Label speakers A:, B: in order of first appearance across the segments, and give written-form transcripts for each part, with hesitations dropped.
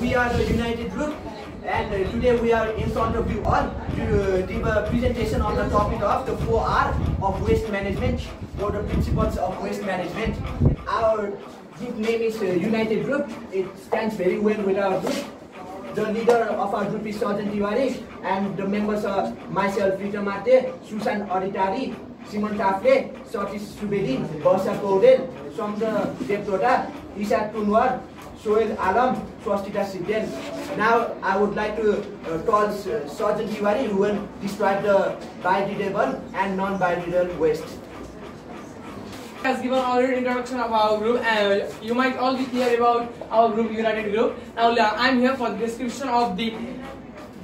A: we are the United Group, and today we are in front of you all to give a presentation on the topic of the 4R of waste management, or the principles of waste management. Our group name is United Group. It stands very well with our group. The leader of our group is Sarjan Tiwari, and the members are myself, Rita Mate, Susan Auditari, Simon Tafle, Satish Subedi, Basha Kaudel, Somdra Deptoda, Isha Kunwar, Soel Alam, Swastika Sidden. Now I would like to call Sarjan Tiwari, who will describe the biodegradable and non-biodegradable waste.
B: Has given already introduction of our group, and you might all be clear about our group, United Group. Now I am here for the description of the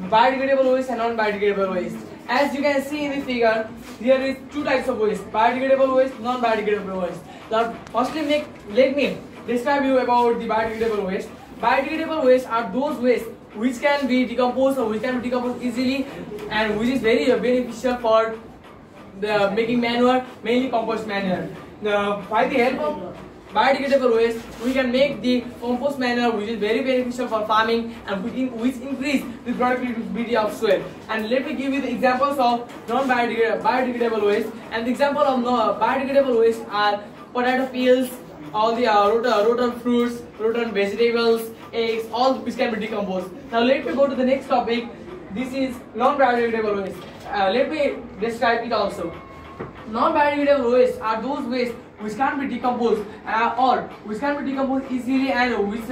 B: biodegradable waste and non-biodegradable waste. As you can see in the figure, there is two types of waste: biodegradable waste, non-biodegradable waste. Now firstly, let me describe you about the biodegradable waste. Biodegradable waste are those waste which can be decomposed, or which can be decomposed easily, and which is very beneficial for the making manure, mainly compost manure. By the help of biodegradable waste, we can make the compost manure, which is very beneficial for farming and which increase the productivity of soil. And let me give you the examples of non-biodegradable waste. And the example of biodegradable waste are potato peels, all the rotten fruits, rotten vegetables, eggs, all which can be decomposed. Now let me go to the next topic. This is non-biodegradable waste. Let me describe it also. Non-biodegradable waste are those waste which can be decomposed or which can be decomposed easily, and which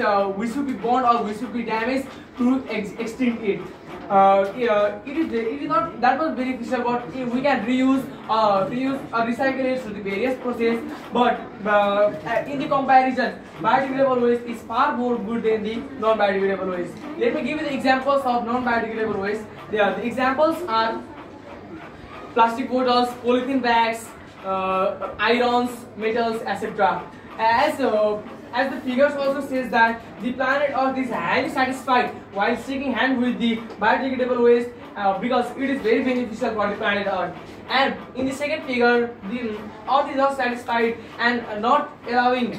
B: should be burned or which should be damaged to extinct it. It is not that much beneficial, but we can reuse or recycle it through the various process. But in the comparison, biodegradable waste is far more good than the non-biodegradable waste. Let me give you the examples of non-biodegradable waste. The examples are plastic bottles, polythene bags, irons, metals, etc. As the figures also says that the planet Earth is highly satisfied while shaking hands with the biodegradable waste because it is very beneficial for the planet Earth. And in the second figure, the Earth is not satisfied and not allowing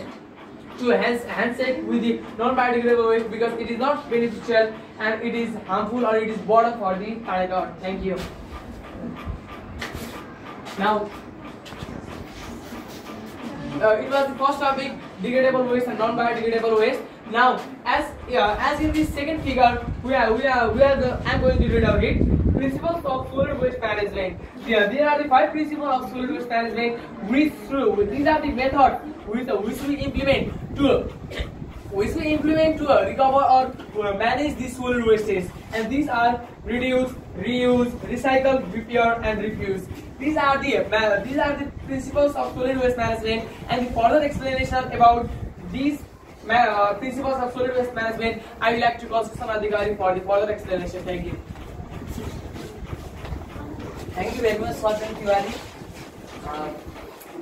B: to handshake with the non-biodegradable waste because it is not beneficial and it is harmful, or it is burden for the planet Earth. Thank you. Now, it was the first topic, degradable waste and non-biodegradable waste. Now, as in this second figure, I'm going to read out it. Principles of solid waste management. There are the 5 principles of solid waste management. These are the methods which we implement to recover or manage the solid wastes, and these are reduce, reuse, recycle, repair, and refuse. These are the principles of solid waste management, and the further explanation about these principles of solid waste management, I would like to call Susan Adhikari for the further explanation. Thank you.
C: Thank you very much, Sarjan Tiwari.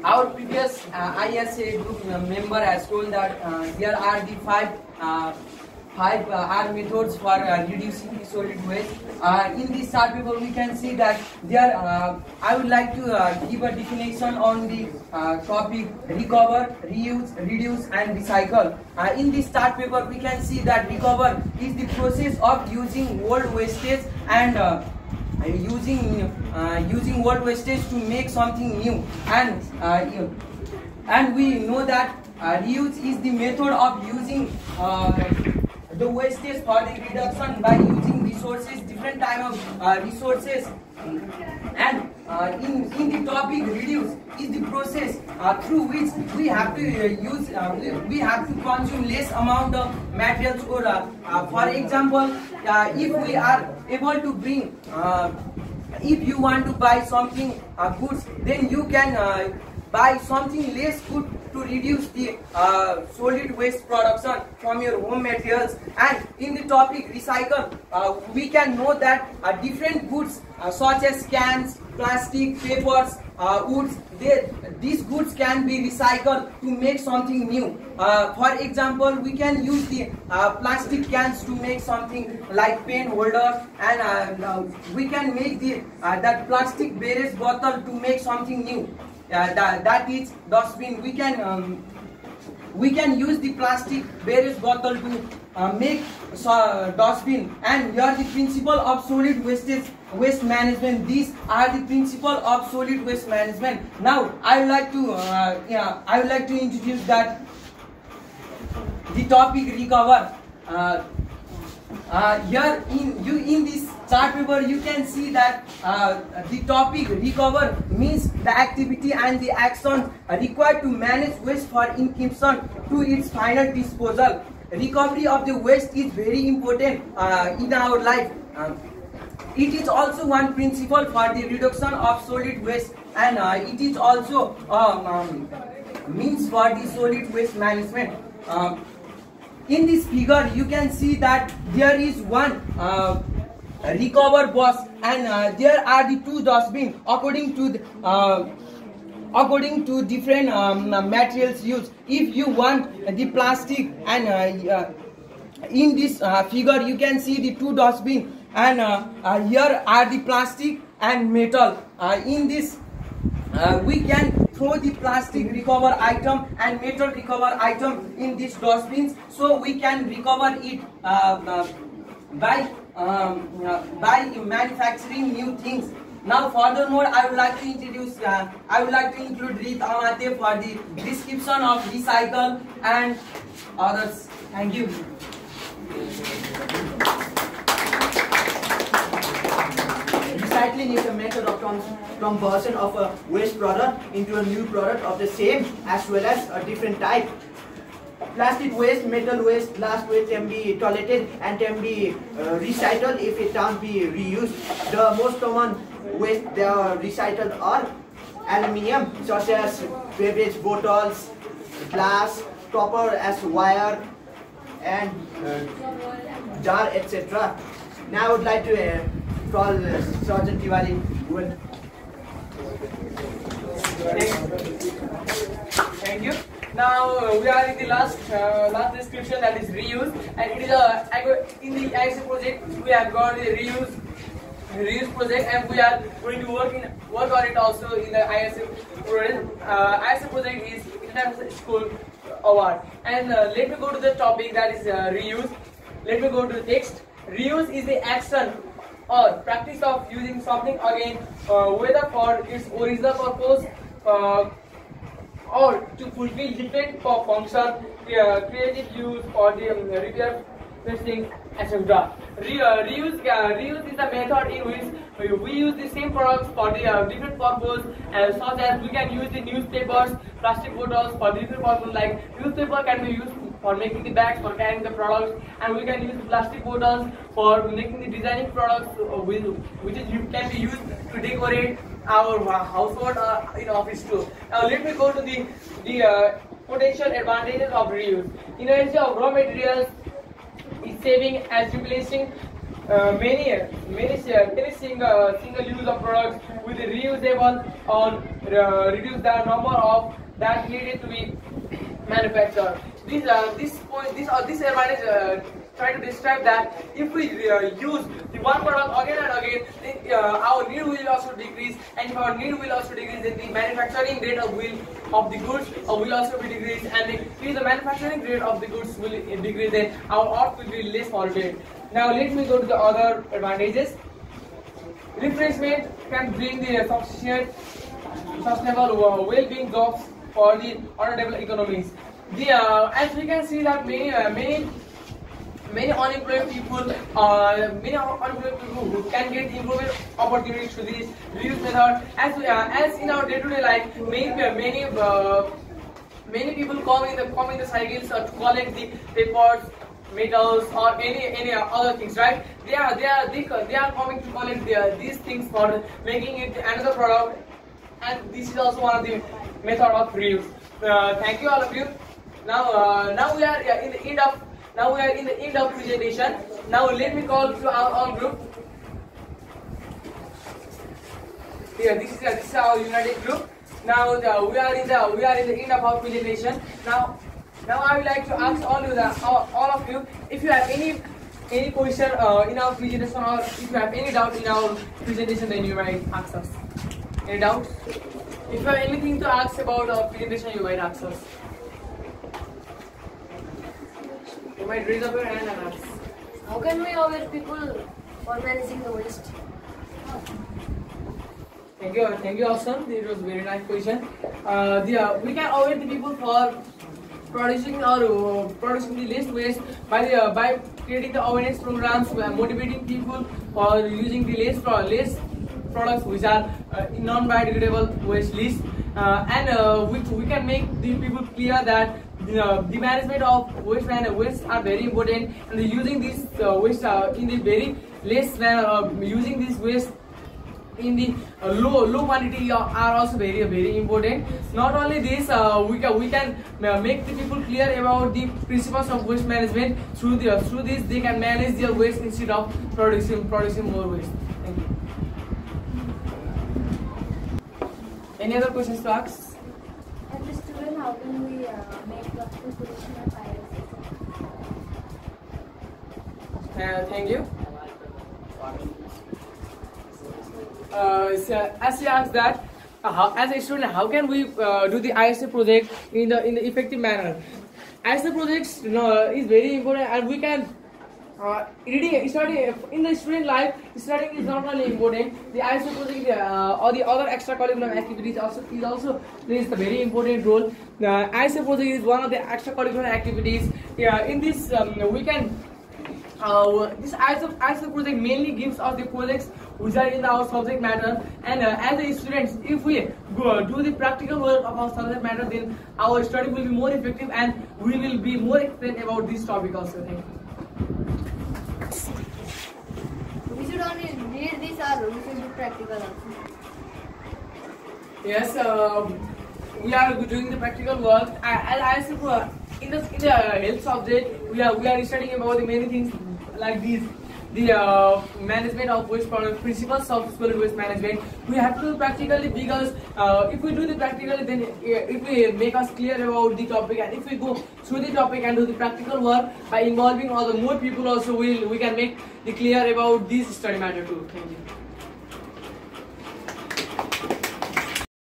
C: Our previous ISA group member has told that there are the five R methods for reducing the solid waste. In this chart paper, we can see that there. I would like to give a definition on the topic recover, reuse, reduce, and recycle. In this chart paper, we can see that recover is the process of using old wastage and using old wastage to make something new, and we know that reuse is the method of using the wastage for the reduction by using resources, different type of resources. And in the topic reduce is the process through which we have to we have to consume less amount of materials, or for example, if we are able to bring if you want to buy something goods, then you can buy something less good to reduce the solid waste production from your home materials. And in the topic recycle, we can know that different goods such as cans, plastic, papers, woods, these goods can be recycled to make something new. For example, we can use the plastic cans to make something like pen holder, and we can make that plastic beverage bottle to make something new. That is dustbin. We can we can use the plastic various bottle to make dustbin. And here the principle of solid waste management. These are the principle of solid waste management. Now I would like to introduce that the topic recover. Here in this chart paper you can see that the topic recover means the activity and the action required to manage waste for inclusion to its final disposal. Recovery of the waste is very important in our life. It is also one principle for the reduction of solid waste, and it is also means for the solid waste management. In this figure you can see that there is one recover box, and there are the two dustbins according to different materials used. If you want the plastic, and in this figure you can see the two dustbins, and here are the plastic and metal. In this we can throw the plastic recover item and metal recover item in these dustbins, so we can recover it by manufacturing new things. Now furthermore, I would like to include Reet Amate for the description of recycle and others. Thank you.
A: Recycling is a method of conversion of a waste product into a new product of the same as well as a different type. Plastic waste, metal waste, glass waste can be tolerated and can be recycled if it can't be reused. The most common waste they are recycled are aluminium, such as beverage bottles, glass, copper as wire, and jar, etc. Now I would like to call Sergeant Tiwari.
B: Thank you. Now we are in the last description, that is reuse, and it is in the ISA project we have got the reuse project, and we are going to work on it also in the ISA project. ISA project is International School Award, and let me go to the topic, that is reuse. Let me go to the text. Reuse is the action or practice of using something again, whether for its original purpose or to fulfill different function, creative use, or the repair, testing, etc. Reuse is the method in which we use the same products for the different purpose, such as we can use the newspapers, plastic bottles for different purposes. Like newspaper can be used for making the bags, for carrying the products, and we can use the plastic bottles for making the designing products, which can be used to decorate our household in office too. Now let me go to the potential advantages of reuse. Energy of raw materials is saving as replacing many single use of products with the reusable, or reduce the number of that needed to be manufactured. This advantage try to describe that if we use the one product again and again, then our need will also decrease, and if our need will also decrease, then the manufacturing rate of the goods will also be decreased, and if the manufacturing rate of the goods will decrease, then our output will be less polluted. Now let me go to the other advantages. Refreshment can bring the sustainable well-being jobs for the underdeveloped economies. As we can see that many unemployed people who can get improvement opportunities to this reuse method. As in our day-to-day life, many people come in the cycles to collect the papers, metals, or any other things, right? They are coming to collect these things for making it another product, and this is also one of the method of reuse. Thank you all of you. Now we are in the end of presentation. Now let me call to our group. Here, this is our united group. Now we are in the end of our presentation. Now I would like to ask all of you, if you have any question in our presentation, or if you have any doubt in our presentation, then you might ask us. Any doubts? If you have anything to ask about our presentation, you might ask us. You might raise up your hand and ask.
D: How can we aware people for managing the waste?
B: Thank you, Austin. It was a very nice question. We can aware the people for producing the less waste by creating the awareness programs, motivating people for using the less products which are non-biodegradable waste list, and we can make the people clear that the management of waste are very important, and using this waste in the very less manner, using this waste in the low quantity are also very important. Not only this, we can make the people clear about the principles of waste management. Through this they can manage their waste instead of producing more waste. Thank you. Any other questions to ask?
D: As a student, how can we make plastic pollution a priority?
B: Thank you. So as you asked that, as a student, how can we do the ISA project in the effective manner? ISA projects is very important, and we can studying in the student life. Studying is not only important. The ISA project or the other extracurricular activities also plays a very important role. The ISA project is one of the extracurricular activities. In this we can. This ISA project mainly gives us the projects which are in our subject matter, and as a students, if we do the practical work of our subject matter, then our study will be more effective and we will be more explained about this topic also. Thank you.
D: We should only read this or we should do practical also.
B: Yes, we are doing the practical work. In the health subject, we are studying about the many things like these. The management of waste product, principles of solid waste management. We have to do practically, because if we do the practically, then it will make us clear about the topic, and if we go through the topic and do the practical work by involving all the more people also, we can make the clear about this study matter too. Thank you.